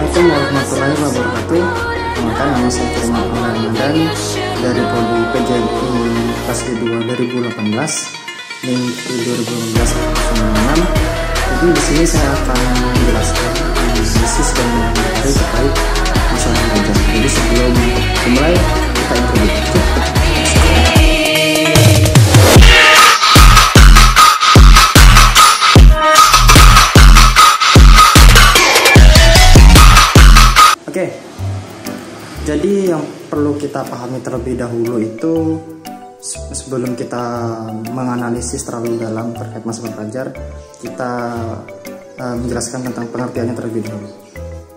Assalamualaikum warahmatullahi wabarakatuh. Perkenalkan, nama saya Firman Ramadan dari Prodi PJMI kelas 2 2018, NIM 2018-06. Jadi di sini saya akan menjelaskan analisis dan materi terkait masalah belajar. Jadi sebelum mulai kita introduksi. Oke, jadi yang perlu kita pahami terlebih dahulu itu sebelum kita menganalisis terlalu dalam terkait masalah belajar, kita menjelaskan tentang pengertiannya terlebih dahulu.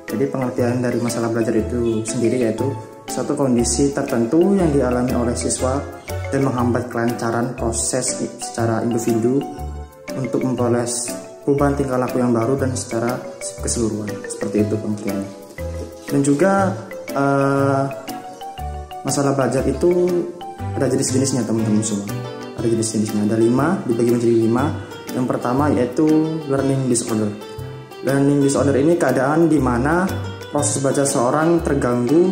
Jadi pengertian dari masalah belajar itu sendiri yaitu suatu kondisi tertentu yang dialami oleh siswa dan menghambat kelancaran proses secara individu untuk memperoleh perubahan tingkah laku yang baru dan secara keseluruhan. Seperti itu pengertiannya. Dan juga masalah belajar itu ada jenis-jenisnya teman-teman semua. Ada jenis-jenisnya, ada 5, dibagi menjadi 5. Yang pertama yaitu learning disorder. Learning disorder ini keadaan di mana proses belajar seorang terganggu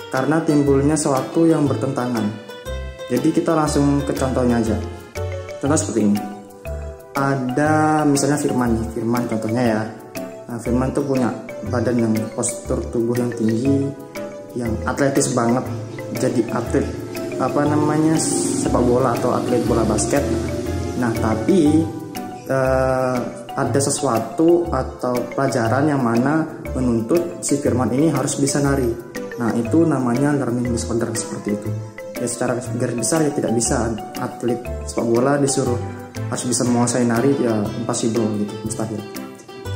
karena timbulnya sesuatu yang bertentangan. Jadi kita langsung ke contohnya aja. Contoh seperti ini. Ada misalnya Firman nih, Firman contohnya ya. Nah, Firman tuh punya badan yang postur tubuh yang tinggi, yang atletis banget, jadi atlet sepak bola atau atlet bola basket. Nah tapi ada sesuatu atau pelajaran yang mana menuntut si Firman ini harus bisa nari. Nah itu namanya learning disorder seperti itu. Ya secara garis besar ya tidak bisa atlet sepak bola disuruh harus bisa menguasai nari, ya impossible gitu, mustahil.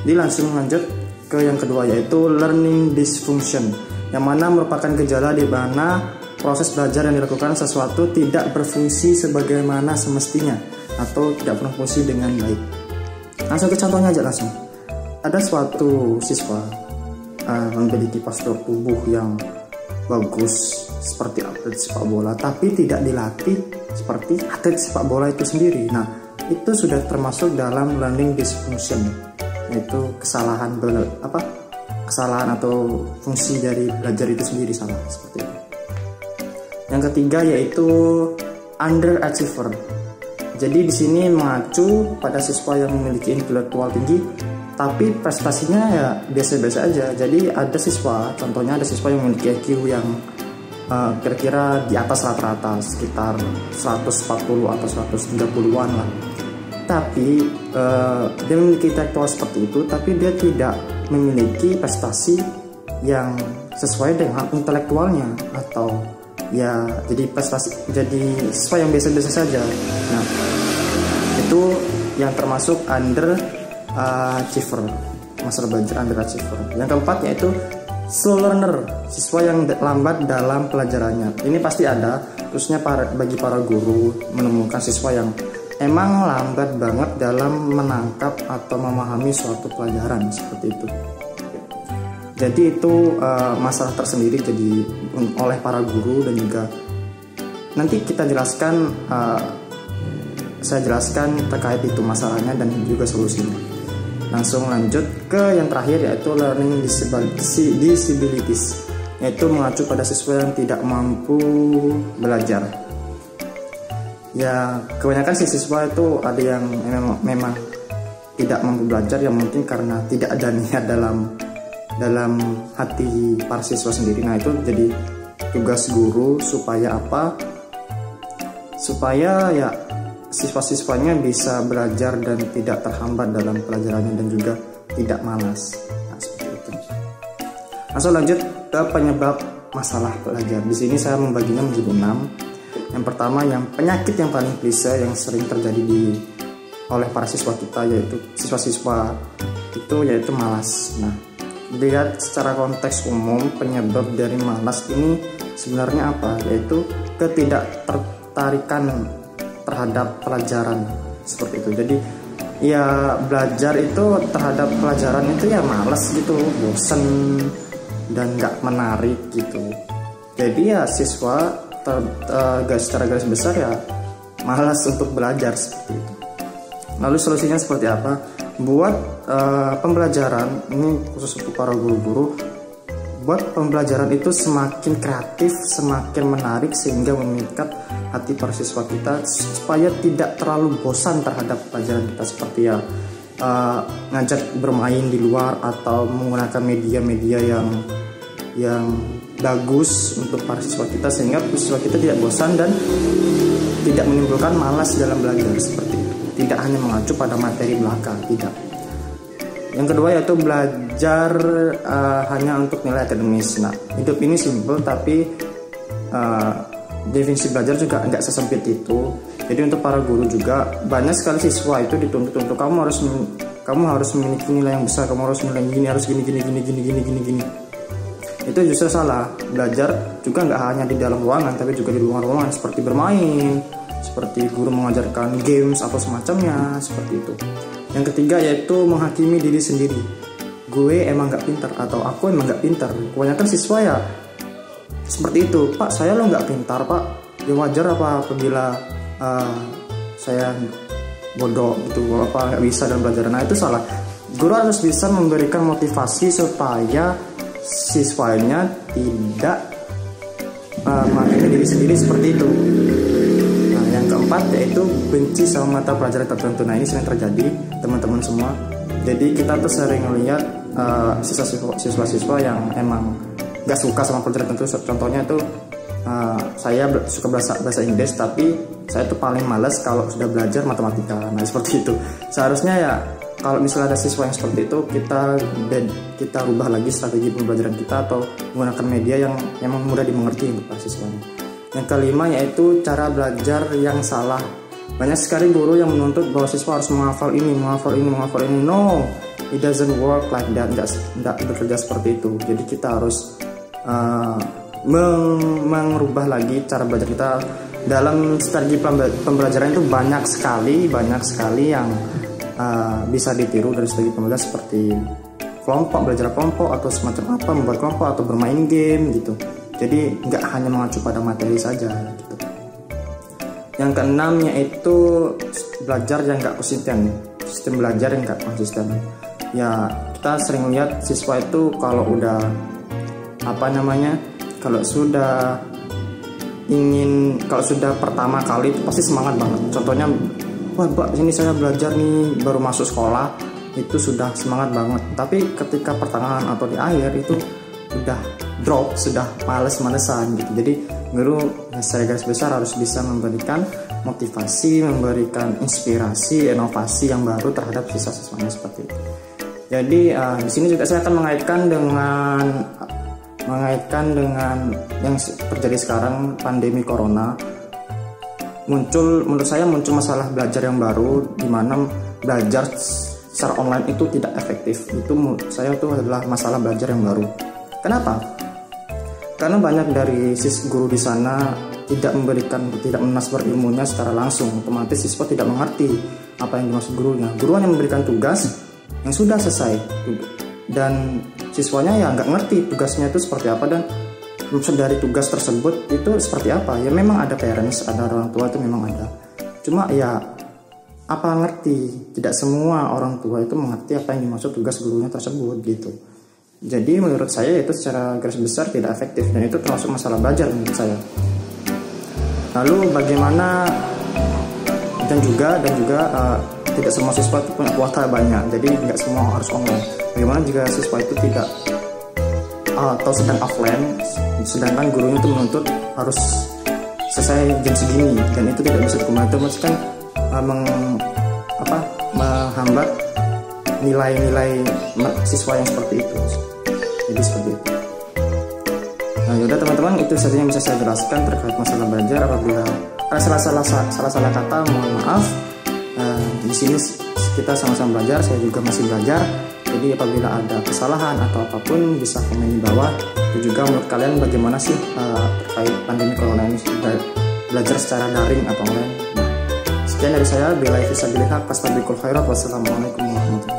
Jadi langsung lanjut ke yang kedua yaitu learning dysfunction, yang mana merupakan gejala di mana proses belajar yang dilakukan sesuatu tidak berfungsi sebagaimana semestinya atau tidak berfungsi dengan baik. Langsung ke contohnya aja langsung. Ada suatu siswa memiliki postur tubuh yang bagus seperti atlet sepak bola, tapi tidak dilatih seperti atlet sepak bola itu sendiri. Nah, itu sudah termasuk dalam learning dysfunction, yaitu kesalahan atau fungsi dari belajar itu sendiri salah, seperti itu. Yang ketiga yaitu underachiever. Jadi di sini mengacu pada siswa yang memiliki intelektual tinggi tapi prestasinya ya biasa-biasa aja. Jadi ada siswa, contohnya ada siswa yang memiliki IQ yang kira-kira di atas rata-rata, sekitar 140 atau 130-an lah. Tapi dia memiliki intelektual seperti itu, tapi dia tidak memiliki prestasi yang sesuai dengan intelektualnya, atau ya jadi siswa yang biasa-biasa saja. Nah itu yang termasuk underachiever, masalah belajar underachiever. Yang keempat yaitu slow learner, siswa yang lambat dalam pelajarannya. Ini pasti ada, khususnya bagi para guru menemukan siswa yang emang lambat banget dalam menangkap atau memahami suatu pelajaran seperti itu. Jadi itu masalah tersendiri jadi oleh para guru, dan juga nanti kita jelaskan, saya jelaskan terkait itu masalahnya dan juga solusinya. Langsung lanjut ke yang terakhir yaitu learning disabilities, yaitu mengacu pada siswa yang tidak mampu belajar. Ya kebanyakan siswa itu ada yang memang tidak mampu belajar, yang mungkin karena tidak ada niat dalam hati para siswa sendiri. Nah itu jadi tugas guru supaya apa? Supaya ya siswa-siswanya bisa belajar dan tidak terhambat dalam pelajarannya dan juga tidak malas. Nah seperti itu. Langsung lanjut ke penyebab masalah belajar. Di sini saya membaginya menjadi 6. Yang pertama, yang penyakit yang paling klise yang sering terjadi oleh para siswa kita, yaitu siswa-siswa itu yaitu malas. Nah, lihat secara konteks umum penyebab dari malas ini sebenarnya apa? Yaitu ketidaktertarikan terhadap pelajaran seperti itu. Jadi ya belajar itu terhadap pelajaran itu ya malas gitu, bosen dan nggak menarik gitu. Jadi ya siswa secara garis besar ya malas untuk belajar seperti itu. Lalu solusinya seperti apa? Buat pembelajaran ini khusus untuk para guru-guru, membuat pembelajaran itu semakin kreatif, semakin menarik, sehingga memikat hati para siswa kita supaya tidak terlalu bosan terhadap pelajaran kita, seperti ya ngajak bermain di luar atau menggunakan media-media yang bagus untuk para siswa kita, sehingga siswa kita tidak bosan dan tidak menimbulkan malas dalam belajar seperti itu. Tidak hanya mengacu pada materi belaka, tidak. Yang kedua yaitu belajar hanya untuk nilai akademis. Nah, hidup ini simpel, tapi definisi belajar juga nggak sesempit itu. Jadi untuk para guru juga, banyak sekali siswa itu dituntut untuk kamu harus memiliki nilai yang besar, kamu harus nilai gini, harus gini. Itu justru salah. Belajar juga nggak hanya di dalam ruangan, tapi juga di luar ruangan, seperti bermain, seperti guru mengajarkan games atau semacamnya, seperti itu. Yang ketiga yaitu menghakimi diri sendiri. Gue emang nggak pintar atau aku emang nggak pintar. Kebanyakan siswa ya seperti itu. Pak, saya lo nggak pintar, Pak. Ya wajar apa apabila saya bodoh gitu, apa nggak bisa dalam belajar. Nah, itu salah. Guru harus bisa memberikan motivasi supaya siswanya tidak menghakimi diri sendiri seperti itu. Nah, yang keempat yaitu benci sama mata pelajaran tertentu. Nah, ini sering terjadi teman-teman semua. Jadi kita tuh sering melihat siswa-siswa yang emang nggak suka sama pelajaran tertentu. Contohnya itu saya suka bahasa Inggris, tapi saya tuh paling malas kalau sudah belajar matematika. Nah, seperti itu. Seharusnya ya kalau misalnya ada siswa yang seperti itu, kita rubah lagi strategi pembelajaran kita atau menggunakan media yang memang mudah dimengerti untuk para siswanya. Yang kelima yaitu cara belajar yang salah. Banyak sekali guru yang menuntut bahwa siswa harus menghafal ini. No, it doesn't work like that. Tidak bekerja seperti itu. Jadi kita harus mengubah lagi cara belajar kita. Dalam strategi pembelajaran itu banyak sekali yang bisa ditiru dari strategi pembelajaran, seperti belajar kelompok atau semacam apa, membuat kelompok atau bermain game gitu. Jadi nggak hanya mengacu pada materi saja gitu. Yang keenam yaitu belajar yang nggak konsisten, sistem belajar yang nggak konsisten. Ya, kita sering lihat siswa itu kalau udah kalau sudah pertama kali itu pasti semangat banget. Contohnya, wah Pak, ini saya belajar nih baru masuk sekolah, itu sudah semangat banget. Tapi ketika pertengahan atau di akhir itu udah drop, sudah males-malesan gitu. Jadi guru secara garis besar harus bisa memberikan motivasi, memberikan inspirasi, inovasi yang baru terhadap siswa-siswanya seperti itu. Jadi di sini juga saya akan mengaitkan dengan yang terjadi sekarang, pandemi corona. Menurut saya muncul masalah belajar yang baru, di mana belajar secara online itu tidak efektif. Itu menurut saya itu adalah masalah belajar yang baru. Kenapa? Karena banyak dari guru di sana tidak menasbar ilmunya secara langsung. Otomatis siswa tidak mengerti apa yang dimaksud gurunya. Guru hanya memberikan tugas yang sudah selesai, dan siswanya ya nggak ngerti tugasnya itu seperti apa, dan maksud dari tugas tersebut itu seperti apa. Ya memang ada parents, ada orang tua, itu memang ada. Cuma ya apa ngerti, tidak semua orang tua itu mengerti apa yang dimaksud tugas gurunya tersebut gitu. Jadi menurut saya itu secara garis besar tidak efektif, dan itu termasuk masalah belajar menurut saya. Lalu bagaimana dan juga tidak semua siswa itu punya kuota banyak, jadi nggak semua harus online. Bagaimana jika siswa itu tidak atau sedang offline, sedangkan gurunya itu menuntut harus selesai jam segini, dan itu tidak bisa dikembalikan. Itu kan menghambat nilai-nilai siswa yang seperti itu. Jadi seperti itu. Nah, yaudah teman-teman, itu saja yang bisa saya jelaskan terkait masalah belajar. Apabila ada salah kata, mohon maaf. Di sini kita sama-sama belajar, saya juga masih belajar. Jadi apabila ada kesalahan atau apapun bisa komen di bawah. Dan juga menurut kalian bagaimana sih terkait pandemi corona ini, belajar secara daring atau online. Nah, sekian dari saya. Billahi fisabilillah, fastabiqul khairat. Wassalamualaikum warahmatullahi wabarakatuh.